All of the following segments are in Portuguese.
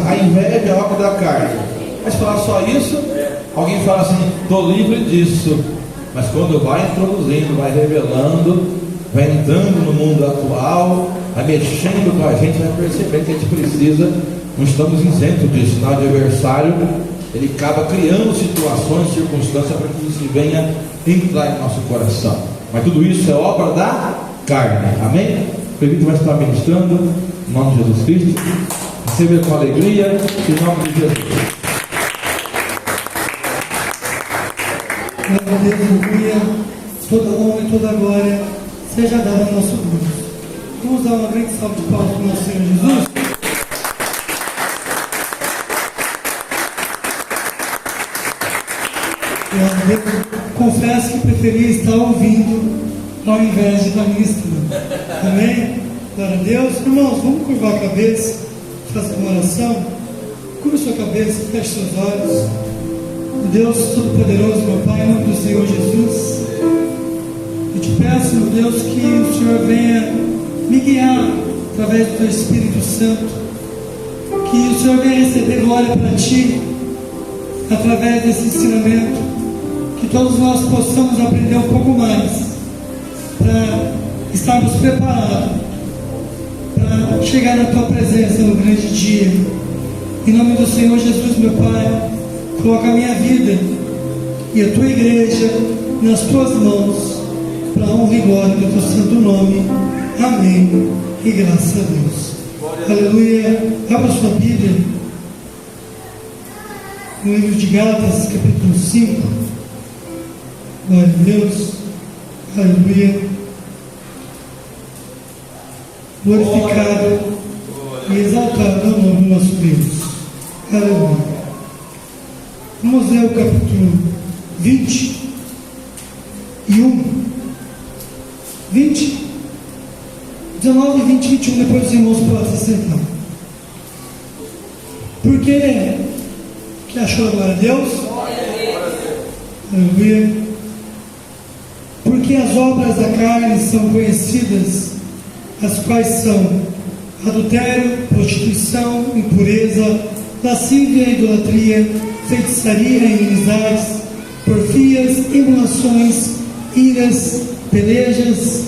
a inveja é obra da carne. Mas falar só isso, alguém fala assim, estou livre disso. Mas quando vai introduzindo, vai revelando, vai entrando no mundo atual, vai mexendo com a gente, vai perceber que a gente precisa, não estamos isentos disso. O adversário, ele acaba criando situações, circunstâncias para que isso venha entrar em nosso coração. Mas tudo isso é obra da carne. Amém? O Espírito vai estar ministrando em nome de Jesus Cristo. Receba com alegria em nome de Jesus. Glória a Deus, aleluia. Toda honra e toda glória seja dada ao nosso Deus. Vamos dar uma grande salva de palmas para o nosso Senhor Jesus. Confesso que preferia estar ouvindo ao invés de estar ministrando. Amém? Glória a Deus. Irmãos, vamos curvar a cabeça, fazer uma oração. Curva sua cabeça, feche seus olhos. Deus Todo-Poderoso, meu Pai, em nome do Senhor Jesus, eu te peço, meu Deus, que o Senhor venha me guiar através do teu Espírito Santo, que o Senhor venha receber glória para ti através desse ensinamento, que todos nós possamos aprender um pouco mais para estarmos preparados para chegar na tua presença no grande dia. Em nome do Senhor Jesus, meu Pai, coloca a minha vida e a tua igreja nas tuas mãos, para a honra e glória do teu santo nome. Amém. E graças a Deus. Aleluia. Abra sua Bíblia no livro de Gálatas, capítulo 5. Glória a Deus. Aleluia. Glorificado e exaltado é o nome do nosso Deus. Aleluia. Vamos ler o capítulo 20 e 1, 20, 19, 20 e 21, depois os irmãos podem se sentar. Por que achou a glória a Deus? Aleluia. Porque as obras da carne são conhecidas, as quais são adultério, prostituição, impureza, lascívia, idolatria, feitiçaria, inimizades, porfias, emulações, iras, pelejas,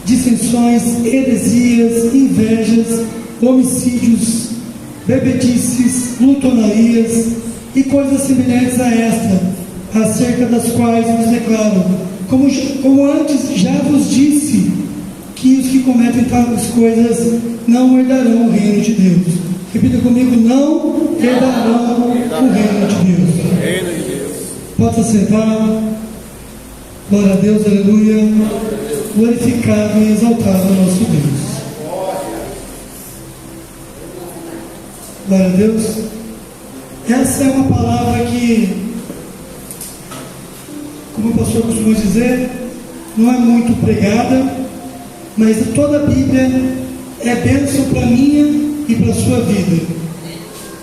dissensões, heresias, invejas, homicídios, bebedices, glutonarias e coisas semelhantes a esta, acerca das quais vos declaro, como antes já vos disse, que os que cometem tais coisas não herdarão o reino de Deus. Repita comigo: não herdarão o reino de Deus. Pode se sentar. Glória a Deus, aleluia. Glorificado e exaltado o nosso Deus. Glória a Deus. Essa é uma palavra que, como o pastor costuma dizer, não é muito pregada, mas toda a Bíblia é bênção para minha e para a sua vida.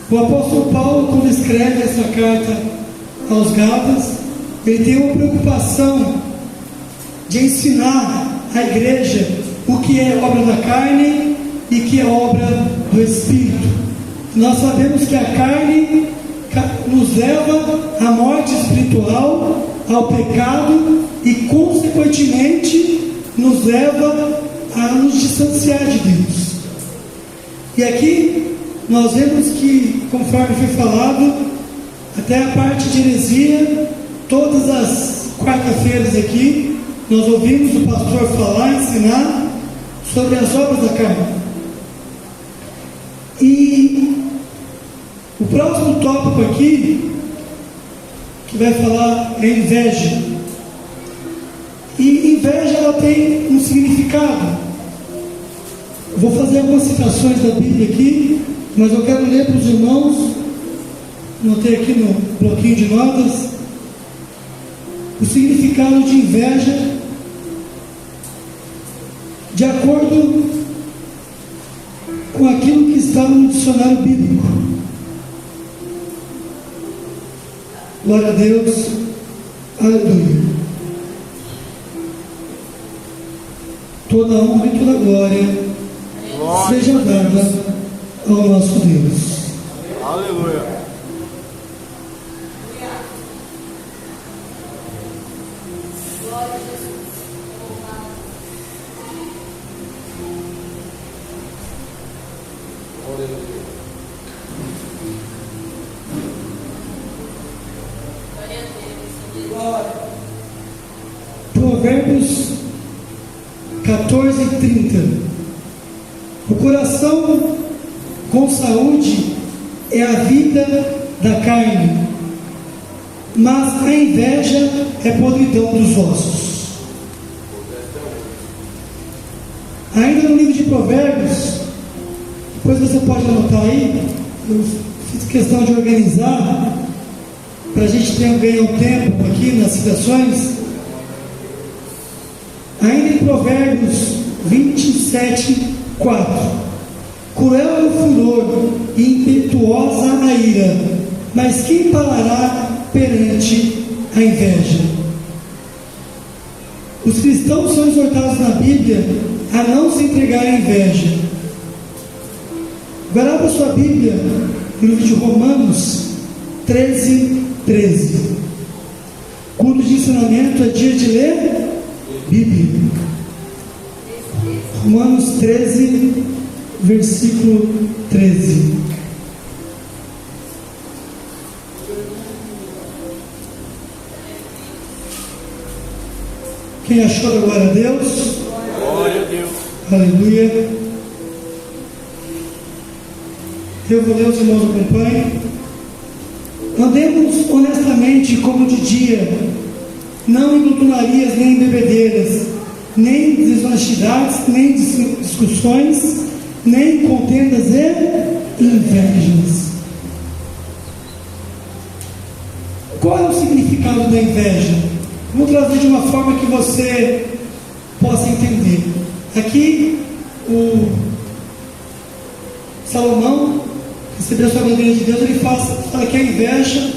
O apóstolo Paulo, quando escreve essa carta aos Gálatas, ele tem uma preocupação de ensinar à igreja o que é obra da carne e o que é obra do Espírito. Nós sabemos que a carne nos leva à morte espiritual, ao pecado e, consequentemente, nos leva a nos distanciar de Deus. E aqui nós vemos que, conforme foi falado, até a parte de heresia, todas as quarta-feiras aqui, nós ouvimos o pastor falar, ensinar sobre as obras da carne. E o próximo tópico aqui, que vai falar, é inveja. E inveja, ela tem um significado. Eu vou fazer algumas citações da Bíblia aqui, mas eu quero ler para os irmãos, notei aqui no bloquinho de notas, o significado de inveja, de acordo com aquilo que está no dicionário bíblico. Glória a Deus, aleluia. Toda honra e toda glória seja dada ao nosso Deus. Aleluia. Provérbios 14:30. O coração com saúde é a vida da carne, mas a inveja é podridão dos ossos. Ainda no livro de Provérbios, depois você pode anotar aí, eu fiz questão de organizar para a gente ganhar um tempo aqui nas citações. Ainda em Provérbios 27:4. Cruel é o furor e impetuosa a ira, mas quem parará perante a inveja? Os cristãos são exortados na Bíblia a não se entregar à inveja. Agora abra sua Bíblia no livro de Romanos 13:13. Culto de ensinamento é dia de ler Bíblia. Romanos 13, versículo 13. Quem achou, da glória a Deus? Glória a Deus. Aleluia. Eu vou ler, os irmãos acompanhem. Andemos honestamente como de dia, não em glutonarias, nem em bebedeiras, nem em desonestidades, nem em discussões, nem em contendas e invejas. Qual é o significado da inveja? Vou trazer de uma forma que você possa entender. Aqui, o Salomão recebeu a sabedoria de Deus, ele fala que a inveja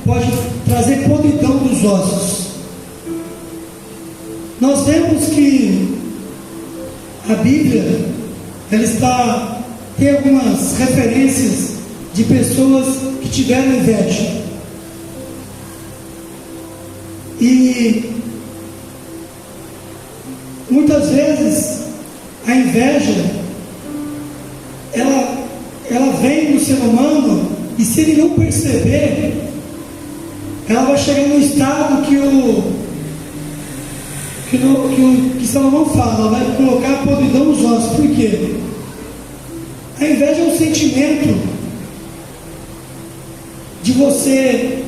pode trazer podridão dos ossos. Nós vemos que a Bíblia, ela tem algumas referências de pessoas que tiveram inveja. E muitas vezes a inveja ela vem do ser humano, e se ele não perceber, ela vai chegar no estado que Salomão fala, ela vai colocar a podridão nos ossos. Por quê? A inveja é um sentimento de você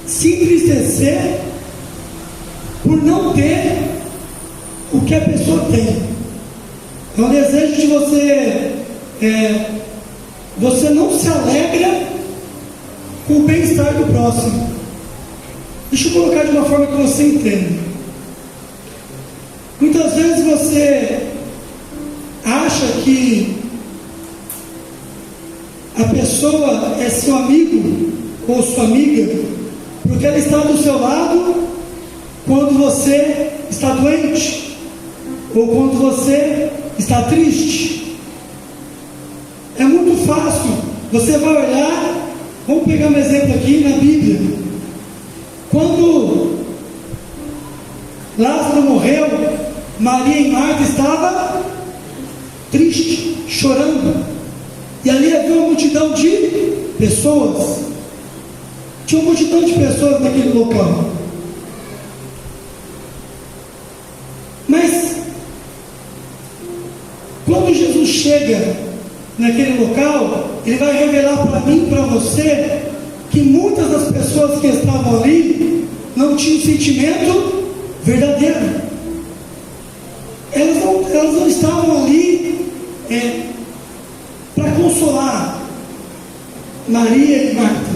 se entristecer por não ter o que a pessoa tem. É um desejo de você não se alegra com o bem-estar do próximo. Deixa eu colocar de uma forma que você entenda. Muitas vezes você acha que a pessoa é seu amigo ou sua amiga porque ela está do seu lado quando você está doente ou quando você está triste. É muito fácil. Você vai olhar, vamos pegar um exemplo aqui na Bíblia. Quando Lázaro morreu, Maria e Marta estavam tristes, chorando. E ali havia uma multidão de pessoas. Tinha uma multidão de pessoas naquele local. Mas quando Jesus chega naquele local, ele vai revelar para mim e para você que muitas das pessoas que estavam ali não tinham sentimento verdadeiro. Elas não estavam ali para consolar Maria e Marta.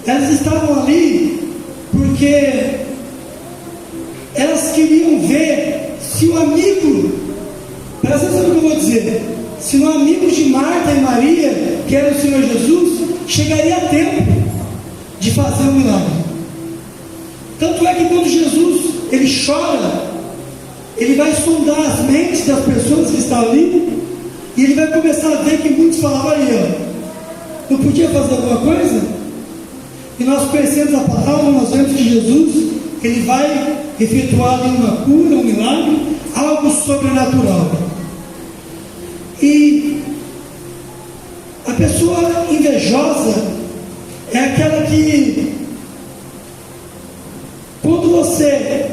Elas estavam ali porque elas queriam ver se o amigo, presta atenção no que eu vou dizer, se o amigo de Marta e Maria, que era o Senhor Jesus, chegaria a tempo de fazer um milagre. Tanto é que quando Jesus ele chora, ele vai sondar as mentes das pessoas que estão ali, e ele vai começar a ver que muitos falavam ali, não podia fazer alguma coisa? E nós conhecemos a palavra, nós vemos que Jesus, ele vai efetuar uma cura, um milagre, algo sobrenatural. E a pessoa invejosa é aquela que, quando você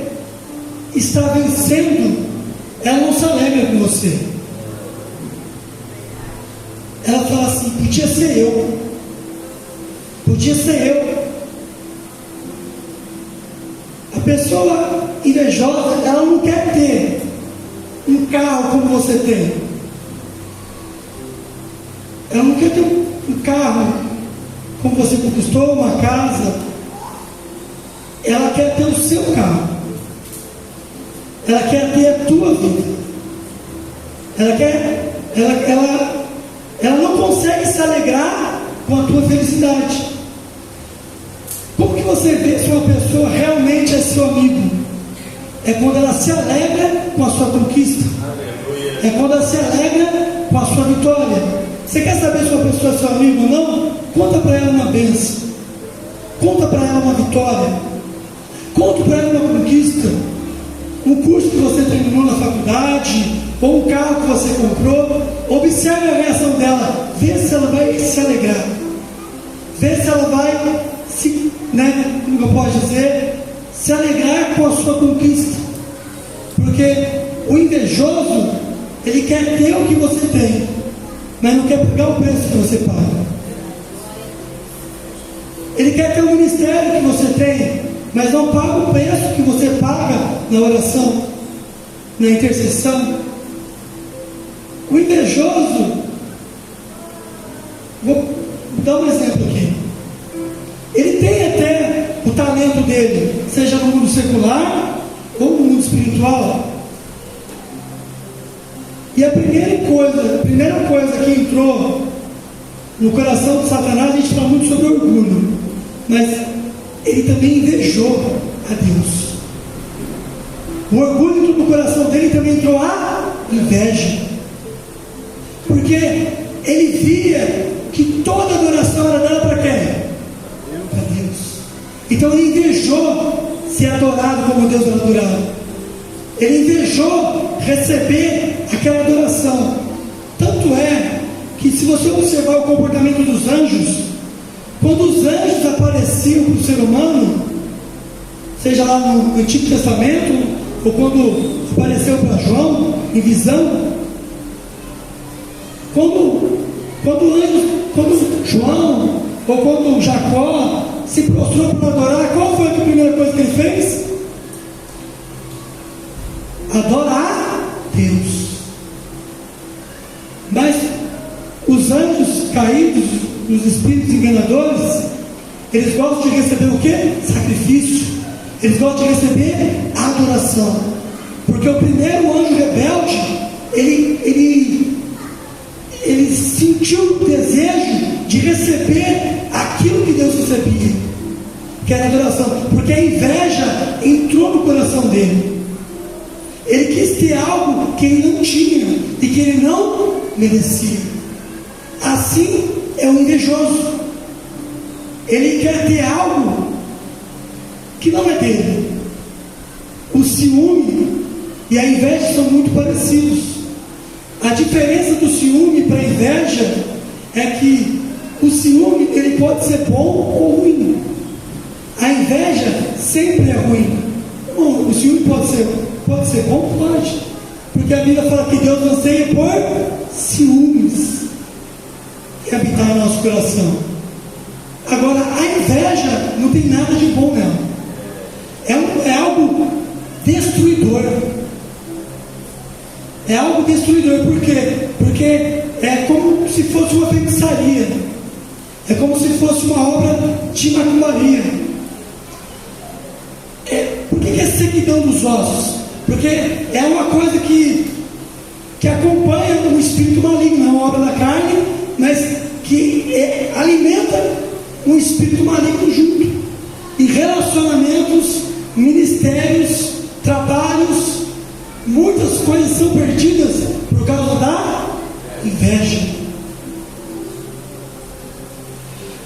está vencendo, ela não se alegra com você. Ela fala assim: podia ser eu, podia ser eu. A pessoa invejosa, ela não quer ter um carro como você tem. Ela não quer ter um carro como você conquistou, uma casa. Ela quer ter o seu carro. Ela quer ter a tua vida. Ela não consegue se alegrar com a tua felicidade. Como que você vê se uma pessoa realmente é seu amigo? É quando ela se alegra com a sua conquista. É quando ela se alegra com a sua vitória. Você quer saber se uma pessoa é seu amigo ou não? Conta para ela uma bênção. Conta para ela uma vitória. Conta para ela uma conquista. Um curso que você terminou na faculdade, ou um carro que você comprou. Observe a reação dela. Vê se ela vai se alegrar. Vê se ela vai se, como eu posso dizer, se alegrar com a sua conquista. Porque o invejoso, ele quer ter o que você tem, mas não quer pagar o preço que você paga. Ele quer ter o ministério que você tem, mas não paga o preço que você paga na oração, na intercessão. O invejoso, vou dar um exemplo aqui. Ele tem até o talento dele, seja no mundo secular ou no mundo espiritual. E a primeira coisa que entrou no coração de Satanás, a gente fala muito sobre orgulho, mas ele também invejou a Deus. O orgulho entrou no coração dele, também entrou a inveja, porque ele via que toda adoração era dada para quem? Para Deus. Então ele invejou ser adorado como Deus era adorado. Ele invejou receber aquela adoração. Tanto é que, se você observar o comportamento dos anjos, quando os anjos apareciam para o ser humano, seja lá no Antigo Testamento, ou quando apareceu para João em visão, quando João ou quando Jacó se prostrou para adorar, qual foi a primeira coisa que ele fez? Adorar Deus. Mas os anjos caídos, os espíritos enganadores, eles gostam de receber o quê? Sacrifício. Eles gostam de receber adoração. Porque o primeiro anjo rebelde, ele sentiu o desejo de receber aquilo que Deus recebia, que era adoração. Porque a inveja entrou no coração dele. Ele quis ter algo que ele não tinha e que ele não merecia. Assim é o invejoso. Ele quer ter algo que não é dele. O ciúme e a inveja são muito parecidos. A diferença do ciúme para a inveja é que o ciúme, ele pode ser bom ou ruim. A inveja sempre é ruim. O ciúme pode ser bom? Pode. Porque a Bíblia fala que Deus anseia por ciúmes que habitar no nosso coração. Agora, a inveja não tem nada de bom nela. É algo destruidor. É algo destruidor. Por quê? Porque é como se fosse uma feitiçaria. É como se fosse uma obra de macumbaria. Por que é sequidão dos ossos? Porque é uma coisa que acompanha o espírito maligno, não é uma obra da carne, mas que alimenta um espírito maligno junto. E relacionamentos, ministérios, trabalhos, muitas coisas são perdidas por causa da inveja.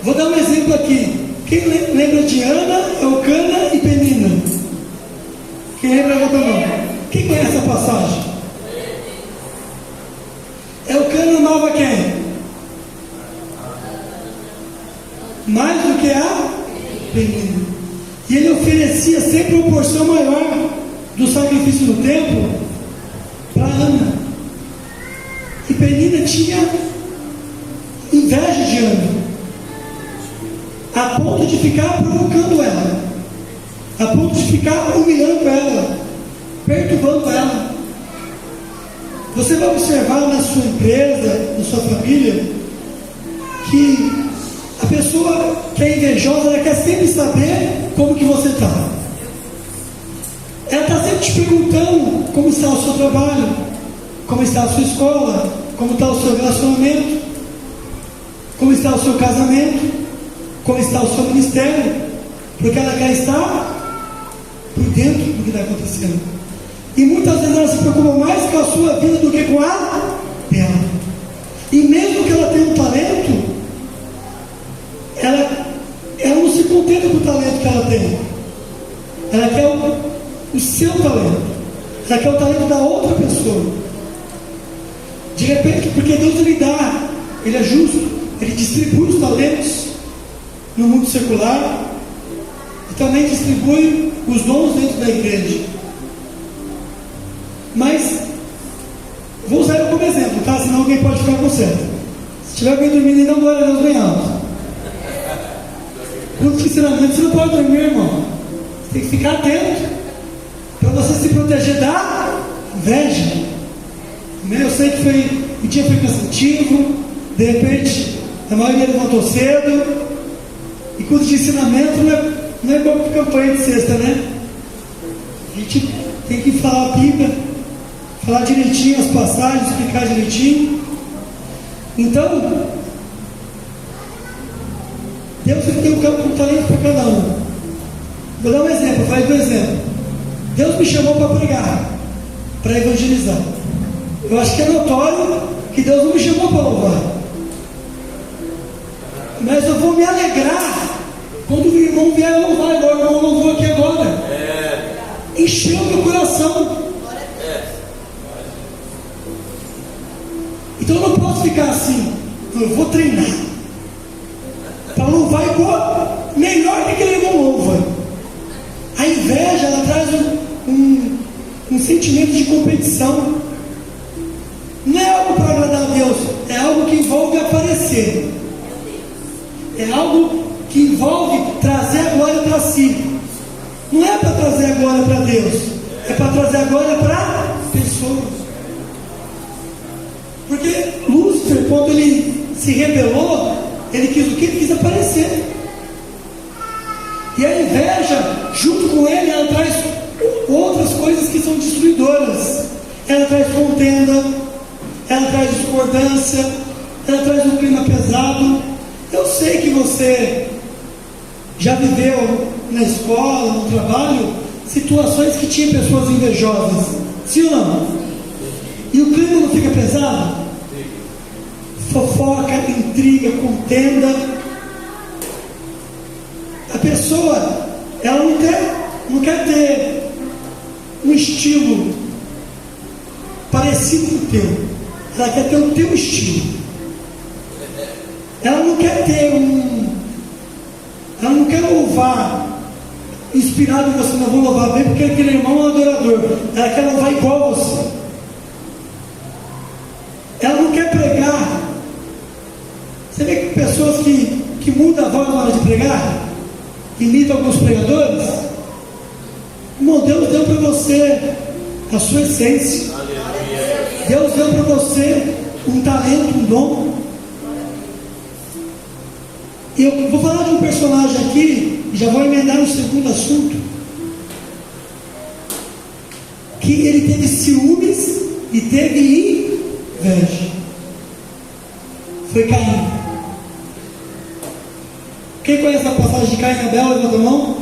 Vou dar um exemplo aqui. Quem lembra de Ana, Elcana e Penina? Quem lembra, levanta a mão. Quem conhece a passagem? Elcana amava quem? Mais do que a Penina. E ele oferecia sempre uma porção maior do sacrifício do templo para Ana. E Penina tinha inveja de Ana, a ponto de ficar provocando ela, a ponto de ficar humilhando ela, perturbando ela. Você vai observar na sua empresa, na sua família, que a pessoa que é invejosa, ela quer sempre saber como que você está. Ela está sempre te perguntando como está o seu trabalho, como está a sua escola, como está o seu relacionamento, como está o seu casamento, como está o seu ministério, porque ela quer estar por dentro do que está acontecendo. E muitas vezes ela se preocupa mais com a sua vida do que com a dela. E mesmo que ela tenha um talento, ela não se contenta com o talento que ela tem. Ela quer o seu talento. Ela quer o talento da outra pessoa. De repente, porque Deus ele dá, ele é justo, ele distribui os talentos no mundo secular e também distribui os dons dentro da igreja. Mas vou usar ele como exemplo, tá? Senão alguém pode ficar com certo. Se tiver alguém dormindo, então glória a Deus bem alto. Culto de ensinamento, você não pode dormir, irmão. Você tem que ficar atento para você se proteger da inveja. Eu sei que o dia foi cansativo, de repente a maioria levantou cedo, e culto de ensinamento não é bom para campanha de sexta, né? A gente tem que falar a Bíblia, falar direitinho as passagens, explicar direitinho. Então, Deus tem um talento para cada um. Vou dar um exemplo, faz do exemplo. Deus me chamou para pregar, para evangelizar. Eu acho que é notório que Deus não me chamou para louvar. Mas eu vou me alegrar quando o irmão vier louvar, igual o irmão louvou aqui agora. Encheu meu coração. Então eu não posso ficar assim. Eu vou treinar para louvar igual, melhor que aquele irmão louva. A inveja, ela traz um sentimento de competição. Não é algo para agradar a Deus, é algo que envolve aparecer. É algo que envolve trazer a glória para si. Não é para trazer a glória para Deus, é para trazer a glória para pessoas. Porque Lúcifer, quando ele se rebelou, ele quis o que? Ele quis aparecer. E a inveja, junto com ele, ela traz outras coisas que são destruidoras. Ela traz contenda, ela traz discordância, ela traz um clima pesado. Eu sei que você já viveu na escola, no trabalho, situações que tinha pessoas invejosas, sim ou não? E o clima não fica pesado? Fofoca, intriga, contenda. A pessoa, ela não quer ter um estilo parecido com o teu. Ela quer ter o teu estilo. Ela não quer ter ela não quer louvar inspirado em você. Não vou louvar bem porque aquele irmão é um adorador. Ela quer louvar igual a você. Ela não quer pregar. Você vê que pessoas que mudam a voz na hora de pregar, imitam alguns pregadores. Irmão, Deus deu para você a sua essência. Deus deu para você um talento, um dom. E eu vou falar de um personagem aqui, e já vou emendar no segundo assunto, que ele teve ciúmes e teve inveja. Foi Caim. Quem conhece a passagem de Caim e Abel, levanta a mão.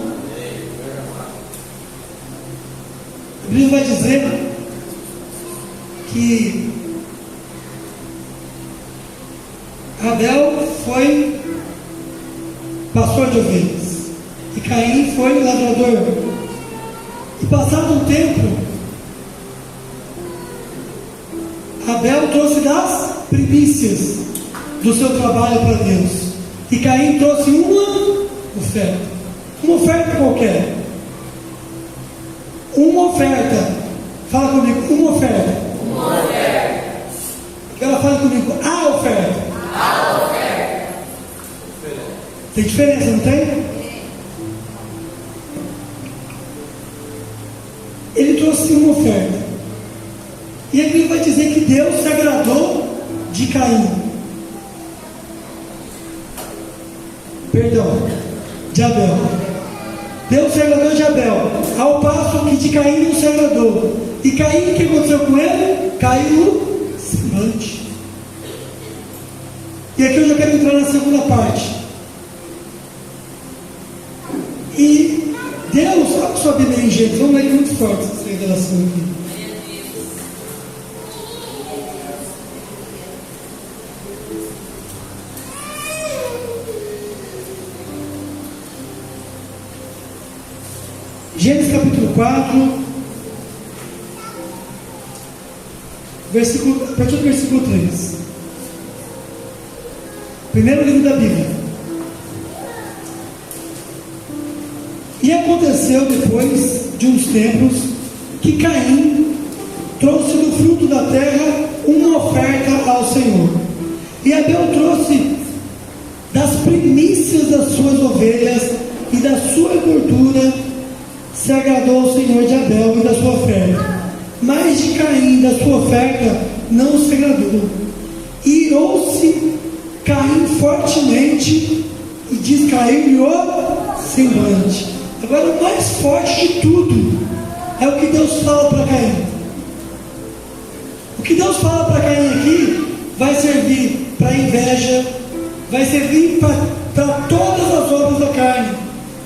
A Bíblia vai dizer que Abel foi pastor de ovelhas, e Caim foi lavrador. E passado um tempo, Abel trouxe das primícias do seu trabalho para Deus, e Caim trouxe uma oferta qualquer, uma oferta. Fala comigo, uma oferta. Ela fala comigo, a oferta. Tem diferença, não tem? Ele trouxe uma oferta. E aqui ele vai dizer que Deus se agradou de Caim. Perdão, de Abel. Deus se agradou de Abel, ao passo que de Caim não se agradou. E Caim, o que aconteceu com ele? Caiu no semblante. E aqui eu já quero entrar na segunda parte. E Deus, olha a sua Bíblia em Gênesis, vamos ler muito forte essa revelação aqui. Gênesis capítulo 4, a partir do versículo 3. Primeiro livro da Bíblia. E aconteceu depois de uns tempos que Caim trouxe do fruto da terra uma oferta ao Senhor. E Abel trouxe das primícias das suas ovelhas e da sua gordura. Se agradou o Senhor de Abel e da sua oferta, mas de Caim da sua oferta não se agradou. Irou-se Caim fortemente e descaiu-lhe o semblante. Agora, o mais forte de tudo é o que Deus fala para Caim. O que Deus fala para Caim aqui vai servir para inveja, vai servir para todas as obras da carne,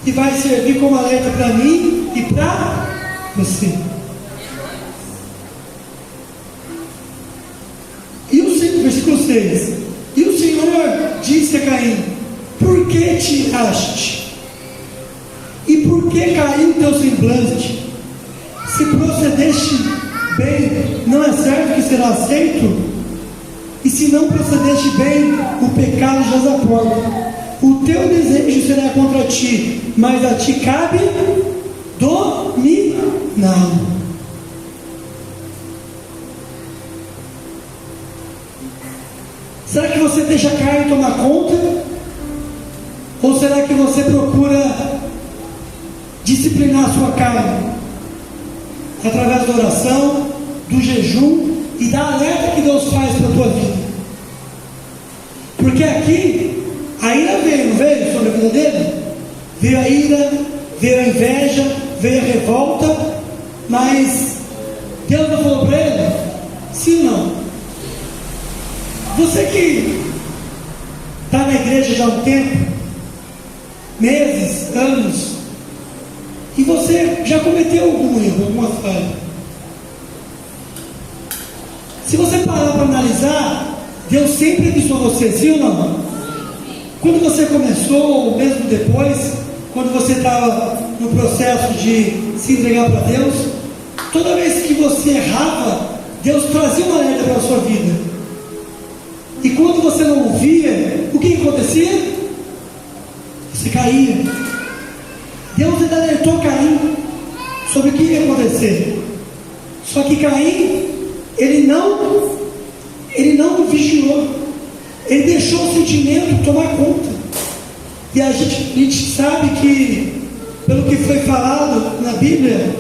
e vai servir como alerta para mim e para você. E o versículo 6: E o Senhor disse a Caim: por que te iraste? E por que caiu teu semblante? Se procedeste bem, não é certo que será aceito? E se não procedeste bem, o pecado jaz à porta. O teu desejo será contra ti, mas a ti cabe dominá-lo. Será que você deixa a carne tomar conta? Ou será que você procura disciplinar a sua carne através da oração, do jejum e da alerta que Deus faz para a tua vida? Porque aqui a ira veio, não veio sobre a vida dele? Veio a ira, veio a inveja, veio a revolta, mas Deus não falou para ele? Sim ou não? Você que está na igreja já há um tempo, meses, anos, e você já cometeu algum erro, alguma falha. Se você parar para analisar, Deus sempre abençoou você, sim ou não? Quando você começou, ou mesmo depois, quando você estava no processo de se entregar para Deus, toda vez que você errava, Deus trazia uma alerta para a sua vida. E quando você não ouvia, o que acontecia? Você caía. Deus ainda alertou Caim sobre o que ia acontecer. Só que Caim, ele não vigilou. Ele deixou o sentimento tomar conta. E a gente sabe que, pelo que foi falado na Bíblia,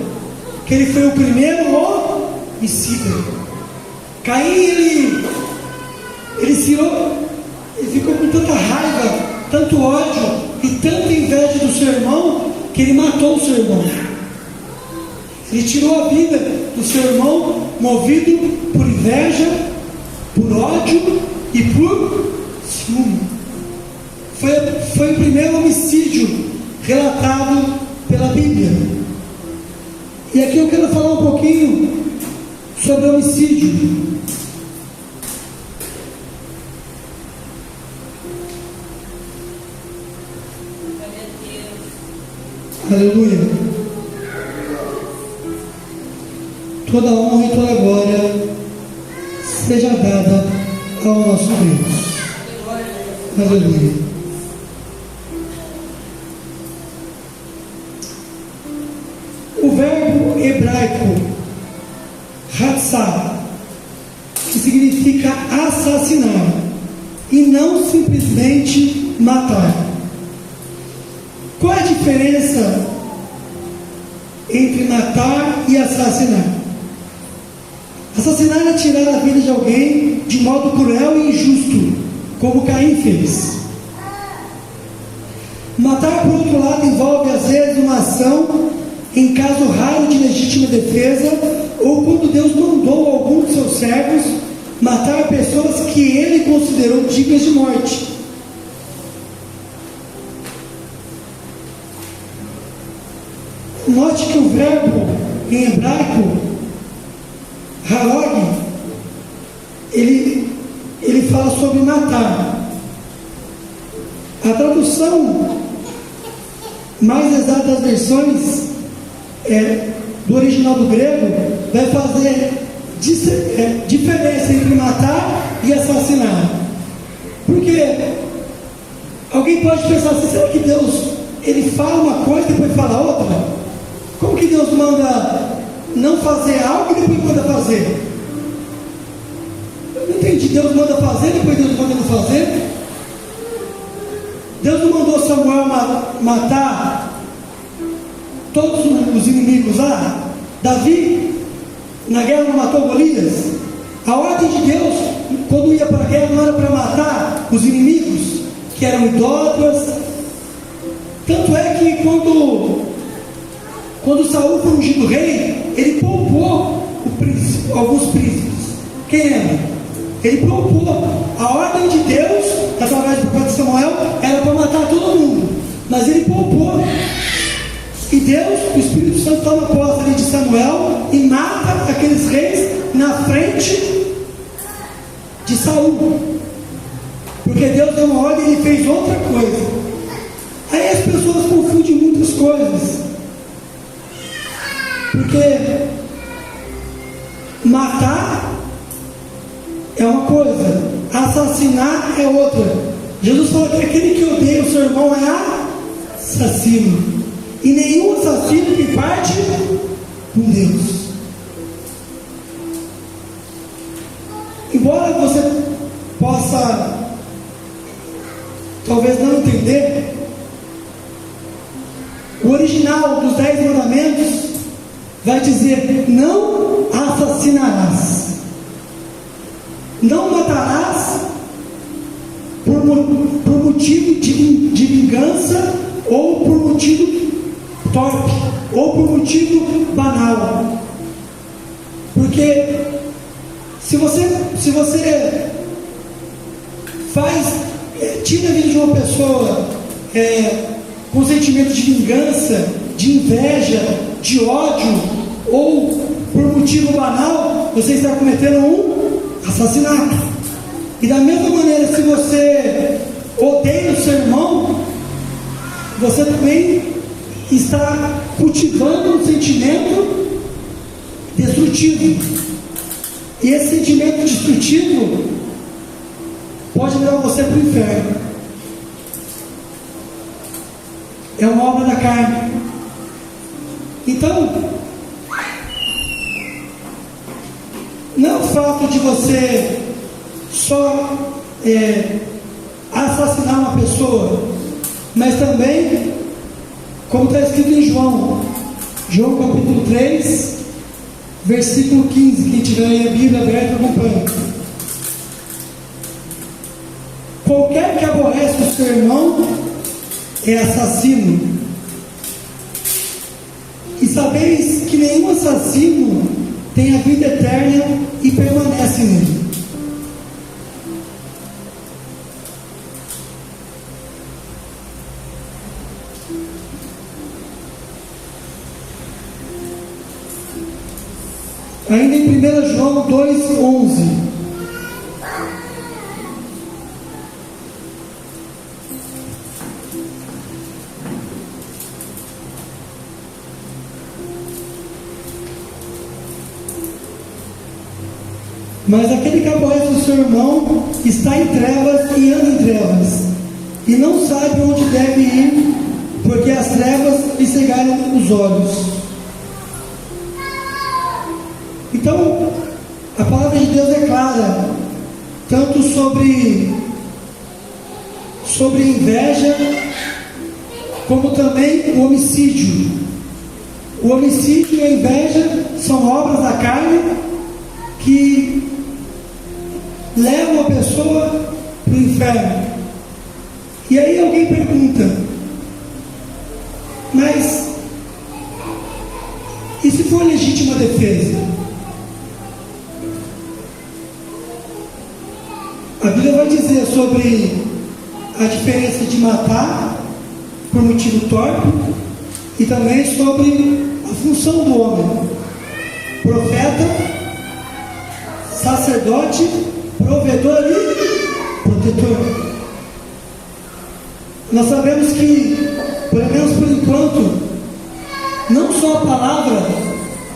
que ele foi o primeiro homicida. Caim, ele ficou com tanta raiva, tanto ódio e tanta inveja do seu irmão, que ele matou o seu irmão. Ele tirou a vida do seu irmão, movido por inveja, por ódio e por ciúme. Foi o primeiro homicídio relatado pela Bíblia. E aqui eu quero falar um pouquinho sobre homicídio. Aleluia. Toda honra e toda glória seja dada ao nosso Deus. Aleluia. O verbo hebraico Hatzah, que significa assassinar e não simplesmente matar. Qual é a diferença entre matar e assassinar? Assassinar é tirar a vida de alguém de modo cruel e injusto, como Caim fez. Matar, por outro lado, envolve às vezes uma ação em caso raro de legítima defesa, ou quando Deus mandou algum de seus servos matar pessoas que ele considerou dignas de morte. Note que o verbo em hebraico, harog, ele fala sobre matar. A tradução mais exata das versões do original do grego vai fazer diferença entre matar e assassinar. Porque alguém pode pensar assim: será que Deus ele fala uma coisa e depois fala outra? Como que Deus manda não fazer algo e depois manda fazer? Eu não entendi. Deus manda fazer e depois Deus manda não fazer? Deus não mandou Samuel matar todos os inimigos lá? Davi na guerra não matou Golias? A ordem de Deus quando ia para a guerra não era para matar os inimigos que eram idólatras. Tanto é que quando Saul foi ungido rei, ele poupou alguns príncipes. Quem lembra? Ele poupou. A ordem de Deus através do profeta Samuel era para matar todo mundo, mas ele poupou. E Deus, o Espírito Santo, toma posse ali de Samuel e mata aqueles reis na frente de Saul, porque Deus deu uma ordem e ele fez outra coisa. Aí as pessoas confundem muitas coisas, porque matar é uma coisa, assassinar é outra. Jesus falou que aquele que odeia o seu irmão é assassino. E nenhum assassino que parte com Deus. Embora você possa talvez não entender, o original dos 10 mandamentos vai dizer: não assassinarás, não matarás por motivo de vingança, ou por motivo torpe, ou por motivo banal. Porque se você tira a vida de uma pessoa com sentimento de vingança, de inveja, de ódio, ou por motivo banal, você está cometendo um assassinato. E da mesma maneira, se você odeia o seu irmão, você também está cultivando um sentimento destrutivo. E esse sentimento destrutivo pode levar você para o inferno. É uma obra da carne. Então, não é o fato de você só assassinar uma pessoa, mas também, como está escrito em João capítulo 3, versículo 15, quem tiver aí a Bíblia aberta, acompanha. Qualquer que aborrece o seu irmão é assassino. E sabeis que nenhum assassino tem a vida eterna e permanece nele. Ainda em 1 João 2,11. Mas aquele que aborrece o seu irmão está em trevas e anda em trevas, e não sabe onde deve ir, porque as trevas lhe cegaram os olhos. Então, a palavra de Deus é clara, tanto sobre inveja, como também o homicídio. O homicídio e a inveja são obras da carne que levam a pessoa para o inferno. E aí alguém pergunta, mas e se for legítima defesa? A Bíblia vai dizer sobre a diferença de matar por motivo torpe e também sobre a função do homem: profeta, sacerdote, provedor e protetor. Nós sabemos que, pelo menos por enquanto, não só a palavra,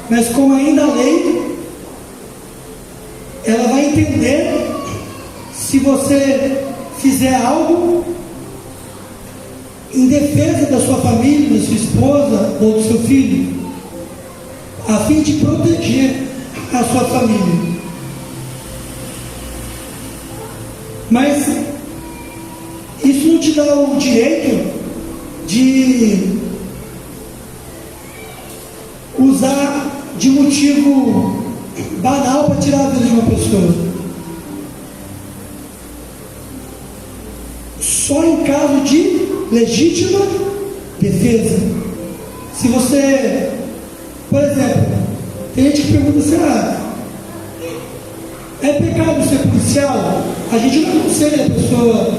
mas como ainda a lei, ela vai entender se você fizer algo em defesa da sua família, da sua esposa ou do seu filho, a fim de proteger a sua família. Mas isso não te dá o direito de usar de motivo banal para tirar a vida de uma pessoa. Só em caso de legítima defesa. Se você, por exemplo, tem gente que pergunta assim: é pecado ser policial? A gente não aconselha a pessoa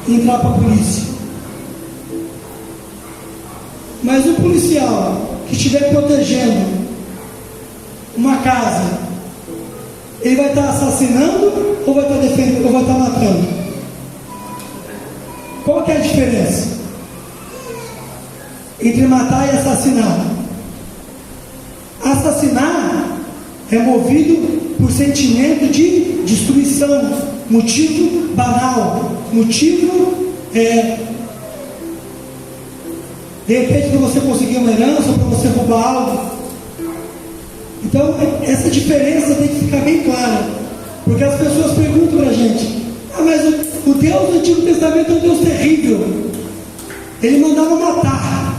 entrar para a polícia. Mas o policial que estiver protegendo uma casa, ele vai estar assassinando ou vai estar defendendo, ou vai estar matando? Qual que é a diferença entre matar e assassinar? Assassinar é movido por sentimento de destruição, motivo banal, motivo de repente para você conseguir uma herança, para você roubar algo. Então essa diferença tem que ficar bem clara, porque as pessoas perguntam para a gente: mas o Deus do Antigo Testamento é um Deus terrível, ele mandava matar.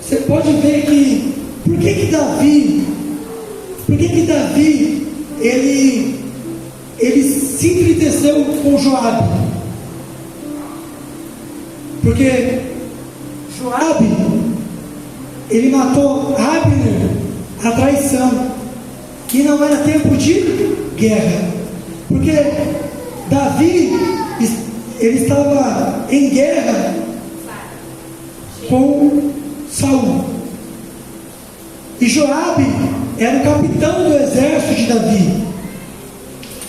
Você pode ver que por que Davi ele se entristeceu com Joabe? Porque Joabe, ele matou Abner a traição, e não era tempo de guerra, porque Davi ele estava em guerra com Saul, e Joabe era o capitão do exército de Davi,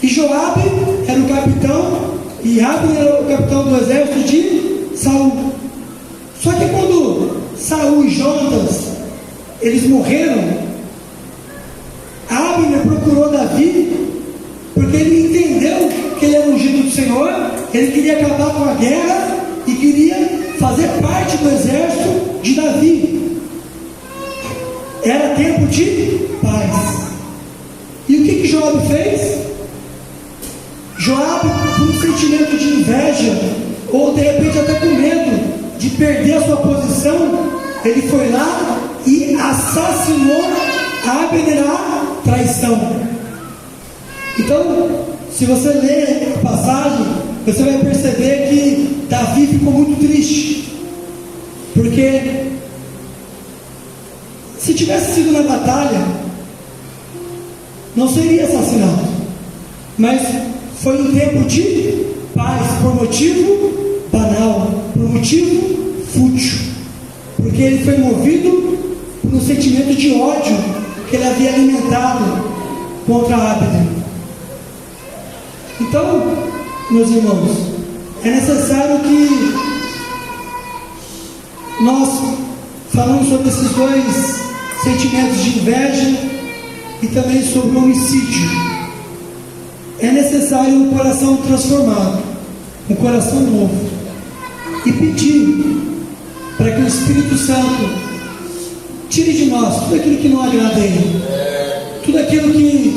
e Joabe era o capitão, e Abner era o capitão do exército de Saul. Só que quando Saul e Jonatas eles morreram, Abner procurou Davi, porque ele entendeu que ele era ungido do Senhor, ele queria acabar com a guerra e queria fazer parte do exército de Davi. Era tempo de paz. E o que Joabe fez? Joabe, com um sentimento de inveja, ou de repente até com medo de perder a sua posição, ele foi lá e assassinou Abner a traição. Então, se você ler a passagem, você vai perceber que Davi ficou muito triste, porque se tivesse sido na batalha, não seria assassinado, mas foi um tempo de paz, por motivo banal, por motivo fútil, porque ele foi movido por um sentimento de ódio que ele havia alimentado contra Abner. Então, meus irmãos, é necessário que nós falamos sobre esses dois sentimentos de inveja e também sobre o homicídio. É necessário um coração transformado, um coração novo, e pedir para que o Espírito Santo tire de nós tudo aquilo que não agrada a Ele, tudo aquilo que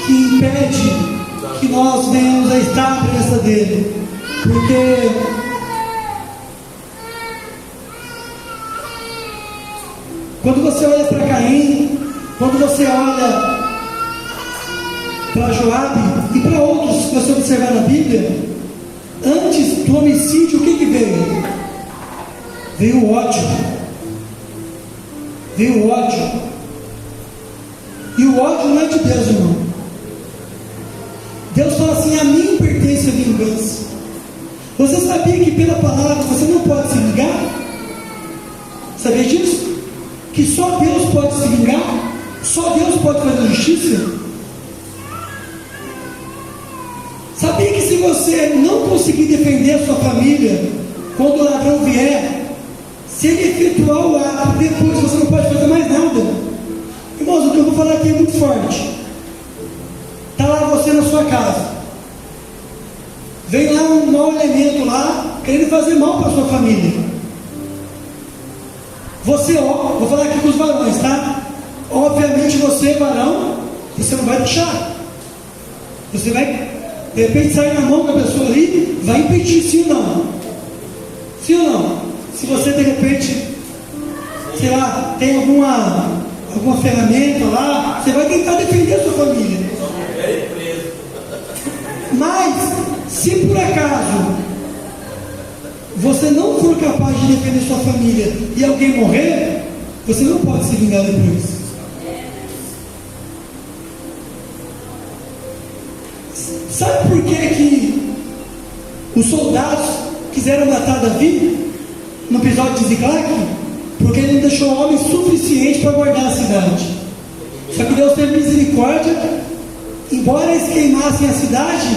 impede que nós venhamos a estar na presença dEle, porque quando você olha para Caim, quando você olha para Joabe e para outros que você observar na Bíblia, antes do homicídio, o que veio? Veio o ódio. Veio o ódio. E o ódio não é de Deus, irmão. Deus fala assim: a mim pertence a vingança. Você sabia que pela palavra você não pode se vingar? Sabia disso? Que só Deus pode se vingar? Só Deus pode fazer justiça? Sabia que se você não conseguir defender a sua família, quando o ladrão vier, se ele efetuar o ato, depois você não pode fazer mais nada? Irmãos, o que eu vou falar aqui é muito forte. Está lá você na sua casa, vem lá um mau elemento lá, querendo fazer mal para a sua família. Você, vou falar aqui com os varões, tá? Obviamente você, varão, você não vai deixar. Você vai, de repente, sair na mão da pessoa ali, vai impedir, sim ou não? Sim ou não? Se você, de repente, sei lá, tem alguma ferramenta lá, você vai tentar defender a sua família. Mas, se por acaso você não for capaz de defender sua família e alguém morrer, você não pode se vingar depois. Sabe por que os soldados quiseram matar Davi no episódio de Ziclac? Porque ele não deixou homem suficiente para guardar a cidade. Só que Deus teve misericórdia. Embora eles queimassem a cidade,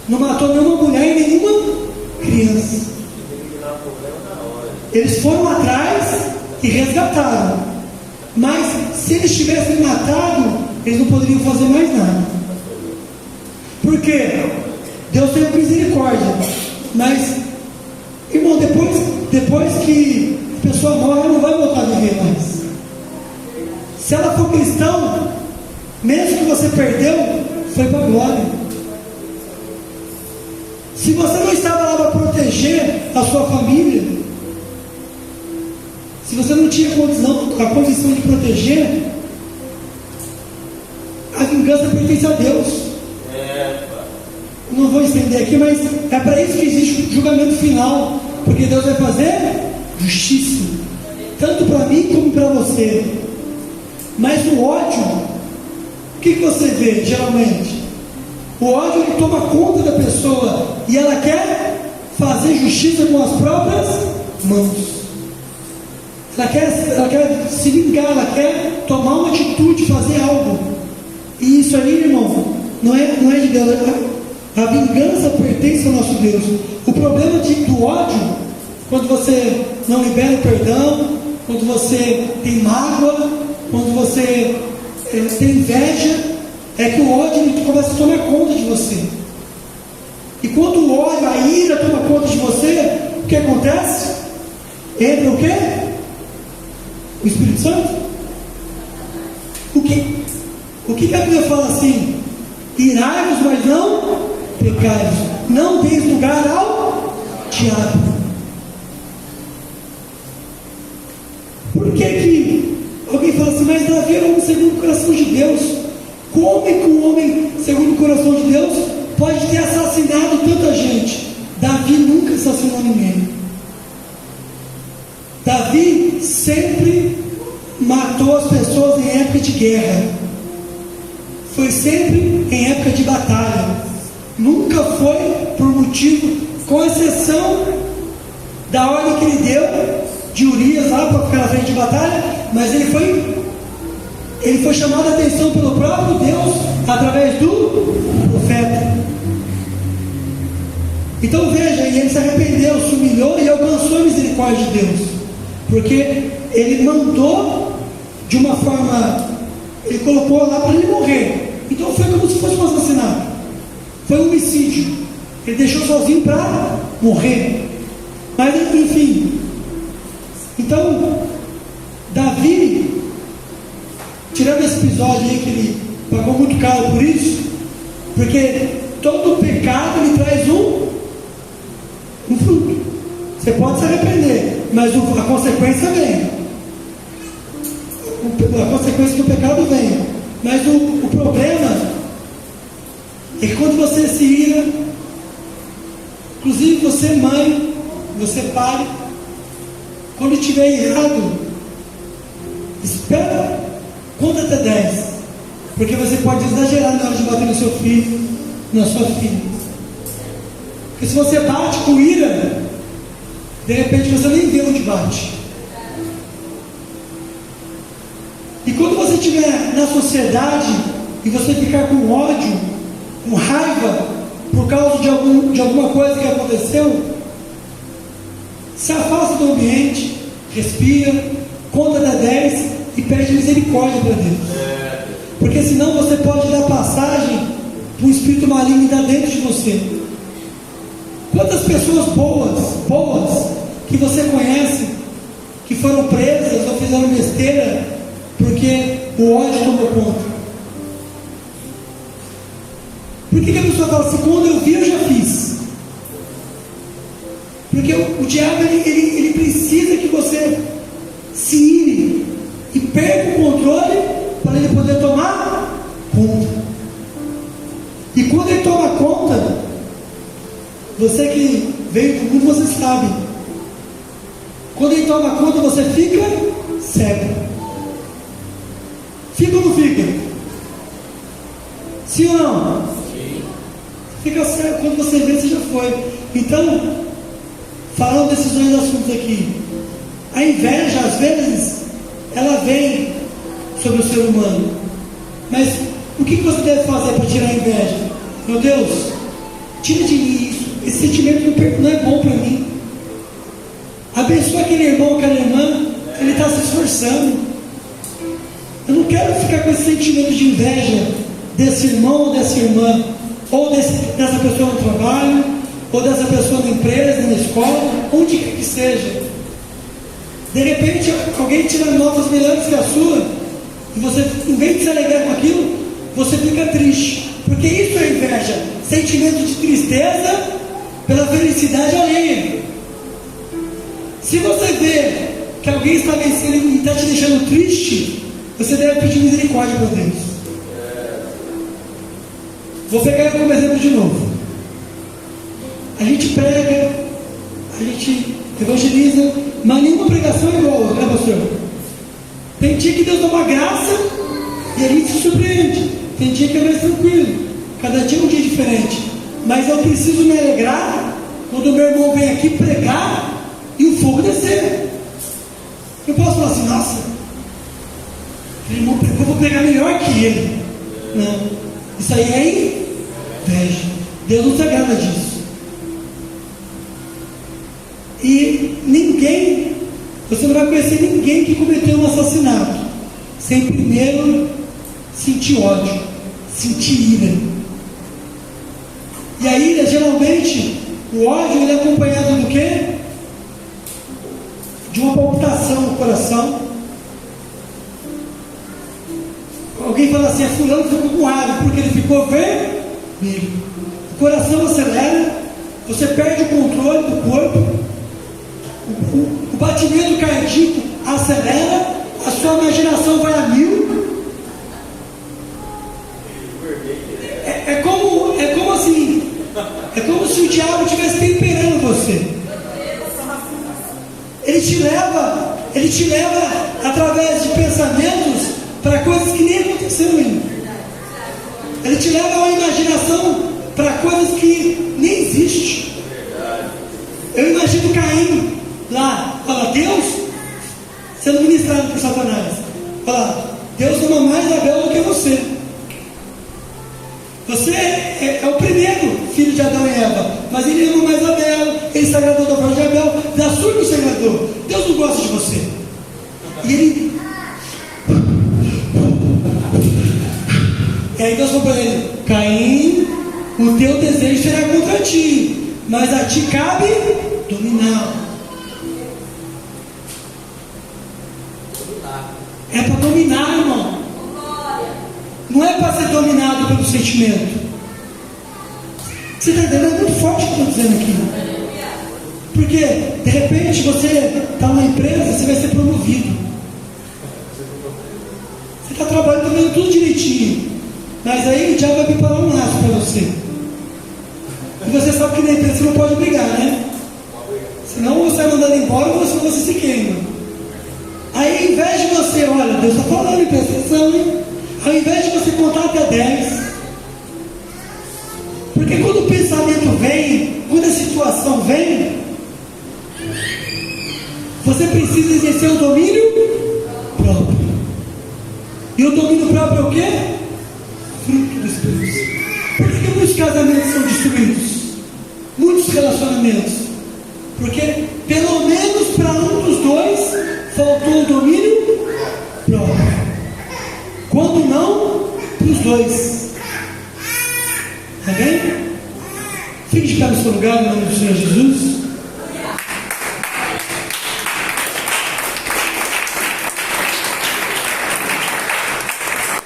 não matou nenhuma mulher e nenhuma criança. Eles foram atrás e resgataram. Mas se eles tivessem matado, eles não poderiam fazer mais nada. Por quê? Deus teve misericórdia. Mas, irmão, depois que a pessoa morre, ela não vai voltar a viver mais. Se ela for cristão, mesmo que você perdeu, foi para a glória. Se você não estava lá para proteger a sua família, se você não tinha a condição de proteger, a vingança pertence a Deus. Não vou estender aqui, mas é para isso que existe o julgamento final, porque Deus vai fazer justiça, tanto para mim como para você. Mas o ódio, o que você vê geralmente? O ódio, ele toma conta da pessoa e ela quer fazer justiça com as próprias mãos. Ela quer se vingar, ela quer tomar uma atitude, fazer algo. E isso aí, irmão, não é de Deus. A vingança pertence ao nosso Deus. O problema do ódio, quando você não libera o perdão, quando você tem mágoa, quando você tem inveja, é que o ódio, ele começa a tomar conta de você. E quando o ódio, a ira toma conta de você, o que acontece? Entra o quê? O Espírito Santo? O que a Bíblia fala assim? Irai-vos, mas não pecai-vos. Não deis lugar ao diabo. Por que alguém fala assim, mas Davi era um homem segundo o coração de Deus? Como é que um homem segundo o coração de Deus pode ter assassinado tanta gente? Davi nunca assassinou ninguém. Davi sempre matou as pessoas em época de guerra. Foi sempre em época de batalha. Nunca foi por motivo, com exceção da ordem que ele deu de Urias lá para ficar na frente de batalha, mas ele foi chamado a atenção pelo próprio Deus através do profeta. Então veja, e ele se arrependeu, se humilhou e alcançou a misericórdia de Deus, porque ele mandou de uma forma, ele colocou lá para ele morrer. Então foi como se fosse um assassinato, foi um homicídio. Ele deixou sozinho para morrer. Mas enfim, então Davi, tirando esse episódio aí que ele pagou muito caro por isso, porque todo pecado ele traz um fruto. Você pode se arrepender, mas a consequência vem. A consequência do pecado vem. Mas o problema é que quando você se ira, inclusive você mãe, você pai, quando estiver irado, espera, conta até 10, porque você pode exagerar na hora de bater no seu filho, na sua filha. Porque se você bate com ira, de repente você nem vê onde bate. E quando você estiver na sociedade e você ficar com ódio, com raiva, por causa de alguma coisa que aconteceu, se afasta do ambiente, respira, conta até 10 e pede misericórdia para Deus. Porque senão você pode dar passagem para um espírito maligno estar dentro de você. Quantas pessoas boas que você conhece, que foram presas ou fizeram besteira porque o ódio tomou conta? Por que a pessoa fala assim, quando eu vi eu já fiz? Porque o diabo ele precisa que você se ire e perca o controle para ele poder tomar conta. E quando ele toma conta, você que veio do mundo, você sabe, quando ele toma conta, você fica cego. Fica ou não fica? Sim ou não? Sim. Fica cego, quando você vê, você já foi. Então, falando desses dois assuntos aqui, a inveja, às vezes, ela vem sobre o ser humano. Mas o que você deve fazer para tirar a inveja? Meu Deus, tira de mim isso. Esse sentimento não é bom para mim. Abençoa aquele irmão, aquela irmã, ele está se esforçando. Eu não quero ficar com esse sentimento de inveja desse irmão ou dessa irmã, ou dessa pessoa no trabalho, ou dessa pessoa na empresa, na escola, onde quer que seja. De repente alguém tira notas melhores que a sua, e você, em vez de se alegrar com aquilo, você fica triste, porque isso é inveja, sentimento de tristeza pela felicidade alheia. Se você vê que alguém está vencendo e está te deixando triste, você deve pedir misericórdia para Deus. Vou pegar como exemplo de novo. A gente prega, a gente evangeliza, mas nenhuma pregação é igual a outra, né, pastor? Tem dia que Deus dá uma graça e a gente se surpreende. Tem dia que é mais tranquilo. Cada dia é um dia diferente. Mas eu preciso me alegrar quando o meu irmão vem aqui pregar e o fogo descer. Eu posso falar assim, nossa, aquele irmão pregou, eu vou pregar melhor que ele. Não, isso aí é inveja. Deus não se agrada disso. E ninguém, você não vai conhecer ninguém que cometeu um assassinato sem primeiro sentir ódio, sentir ira. E a ira, geralmente, o ódio ele é acompanhado do quê? De uma palpitação no coração. Alguém fala assim, fulano ficou com raiva porque ele ficou vermelho. O coração acelera, você perde o controle do corpo, o batimento cardíaco acelera, a sua imaginação vai a 1000. É como assim, é como se o diabo estivesse temperando você. Ele te leva através de pensamentos para coisas que nem aconteceram ainda. Ele te leva a uma imaginação para coisas que nem existem. Eu imagino Caim lá, fala, Deus, sendo ministrado por Satanás, fala, Deus ama mais Abel do que você. Você é o primeiro filho de Adão e Eva, mas ele ama mais Abel, ele se agradou da voz de Abel, da sua que se agradou. Deus não gosta de você. E ele Deus falou para ele: Caim, o teu desejo será contra ti, mas a ti cabe dominar. É para dominar, irmão. Não é para ser dominado pelo sentimento. Você está entendendo? É muito forte o que eu estou dizendo aqui. Porque, de repente, você está numa empresa, você vai ser promovido. Você está trabalhando, está vendo tudo direitinho. Mas aí o diabo vai preparar um laço para você. E você sabe que na empresa você não pode brigar, né? Senão você é mandado embora ou você se queima. Aí, ao invés de você, olha, Deus está falando, presta atenção, hein? Ao invés de você contar até 10, porque quando o pensamento vem, quando a situação vem, você precisa exercer o domínio próprio. E o domínio próprio é o quê? Fruto do Espírito Santo. Por que muitos casamentos são destruídos? Muitos relacionamentos? Porque pelo menos para um dos dois faltou o domínio próprio. Quando não, para os dois. Amém? Fique de pé no seu lugar, no nome do Senhor Jesus.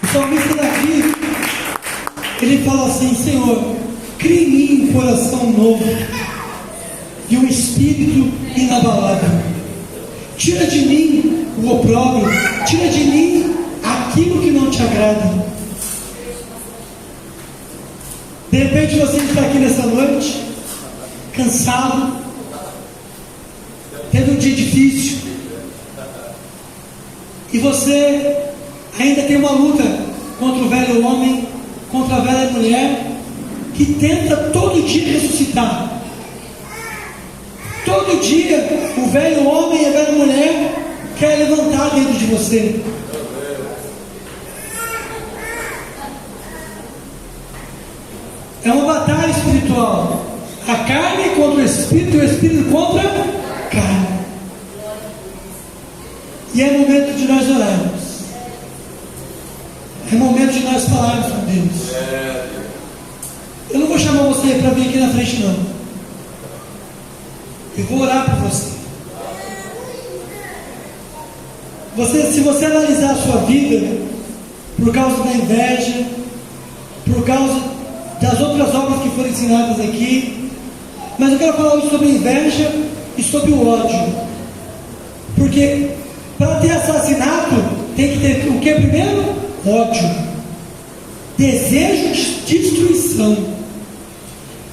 O salmista Davi, ele fala assim: Senhor, cria em mim um coração novo e um espírito inabalável. Tira de mim o opróbrio, tira de mim aquilo que não te agrada. De repente você está aqui nessa noite, cansado, teve um dia difícil, e você ainda tem uma luta contra o velho homem, contra a velha mulher, que tenta todo dia ressuscitar. Todo dia o velho homem e a velha mulher quer levantar dentro de você. É uma batalha espiritual. A carne contra o espírito e o espírito contra a carne. E é momento de nós orarmos. É momento de nós falarmos com Deus. Eu não vou chamar você para vir aqui na frente, não. Eu vou orar por você. Se você analisar a sua vida, por causa da inveja, por causa das outras obras que foram ensinadas aqui, mas eu quero falar hoje sobre a inveja e sobre o ódio. Porque para ter assassinato tem que ter o que primeiro? Ódio. Desejo de destruição.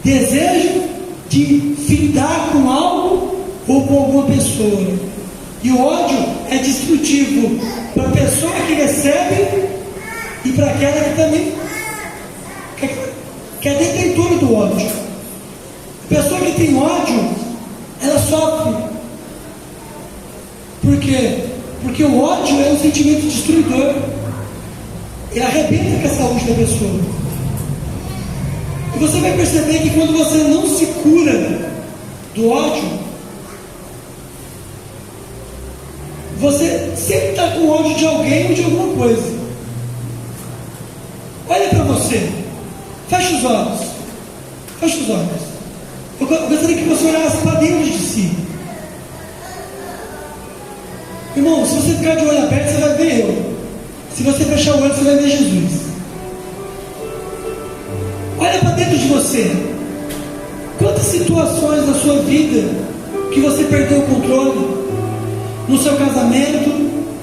Desejo de findar com algo ou com alguma pessoa. E o ódio é destrutivo para a pessoa que recebe e para aquela que também que é detentora do ódio. A pessoa que tem ódio, ela sofre. Por quê? Porque o ódio é um sentimento destruidor. Ele arrebenta com a saúde da pessoa. E você vai perceber que quando você não se cura do ódio, você sempre está com ódio de alguém ou de alguma coisa. Olha para você. Feche os olhos. Feche os olhos. Eu gostaria que você olhasse para dentro de si. Irmão, se você ficar de olho aberto, você vai ver eu. Se você fechar o olho, você vai ver Jesus. Olha para dentro de você. Quantas situações da sua vida que você perdeu o controle? No seu casamento,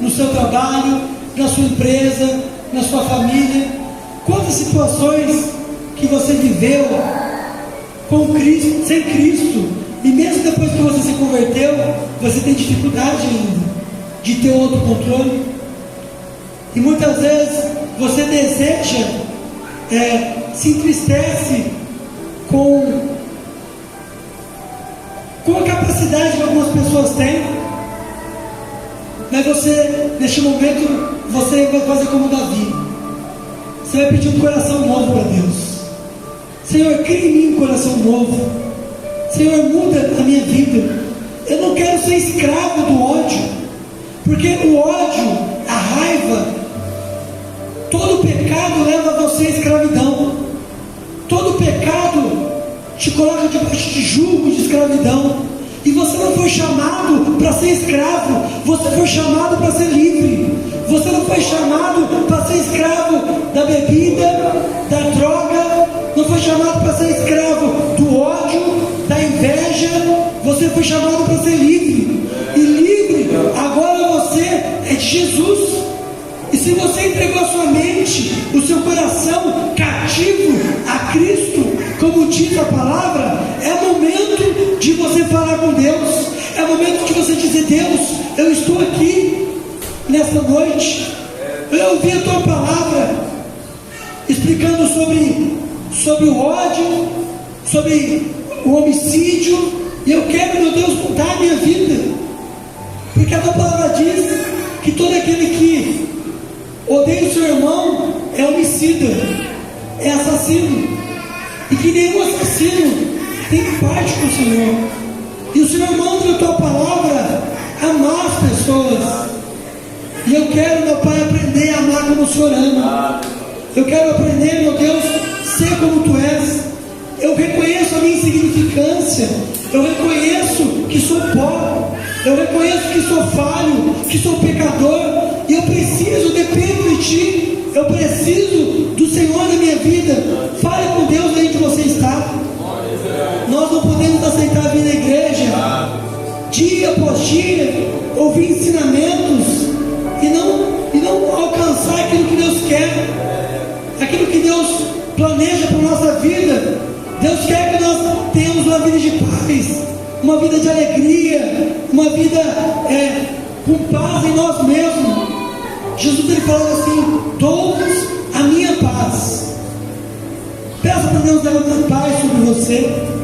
no seu trabalho, na sua empresa, na sua família. Quantas situações que você viveu com Cristo, sem Cristo, e mesmo depois que você se converteu, você tem dificuldade ainda de ter outro controle. E muitas vezes você deseja, se entristece com a capacidade que algumas pessoas têm, mas você, neste momento, você vai fazer como Davi. Você vai pedir um coração novo para Deus. Senhor, cria em mim um coração novo. Senhor, muda a minha vida. Eu não quero ser escravo do ódio, porque o ódio, a raiva, Todo pecado leva você à escravidão. Todo pecado te coloca debaixo de jugo de escravidão. E você não foi chamado para ser escravo, você foi chamado para ser livre. Você não foi chamado para ser escravo da bebida, da droga, não foi chamado para ser escravo do ódio, da inveja. Você foi chamado para ser livre. E livre, agora você é de Jesus. E se você entregou a sua mente, o seu coração cativo a Cristo, como diz a palavra, é momento de você falar com Deus. É momento de você dizer: Deus, eu estou aqui nesta noite. Eu ouvi a tua palavra explicando sobre o ódio, sobre o homicídio, e eu quero, meu Deus, mudar a minha vida, porque a tua palavra diz que todo aquele que odeia o seu irmão é homicida, é assassino, e que nenhum assassino tem parte com o Senhor. E o Senhor manda na tua palavra amar as pessoas. E eu quero, meu Pai, aprender a amar como o Senhor ama. Eu quero aprender, meu Deus, ser como Tu és. Eu reconheço a minha insignificância. Eu reconheço que sou pó. Eu reconheço que sou falho, que sou pecador. E eu preciso, dependo de Ti. Eu preciso do Senhor na minha vida. Fale com Deus aí onde você está. Nós não podemos aceitar vir na igreja dia após dia, ouvir ensinamentos e não alcançar aquilo que Deus quer, aquilo que Deus planeja para a nossa vida. Deus quer que nós tenhamos uma vida de paz, uma vida de alegria, uma vida com paz em nós mesmos. Jesus, ele falou assim: dou-vos a minha paz. Peça para Deus dar uma paz sobre você.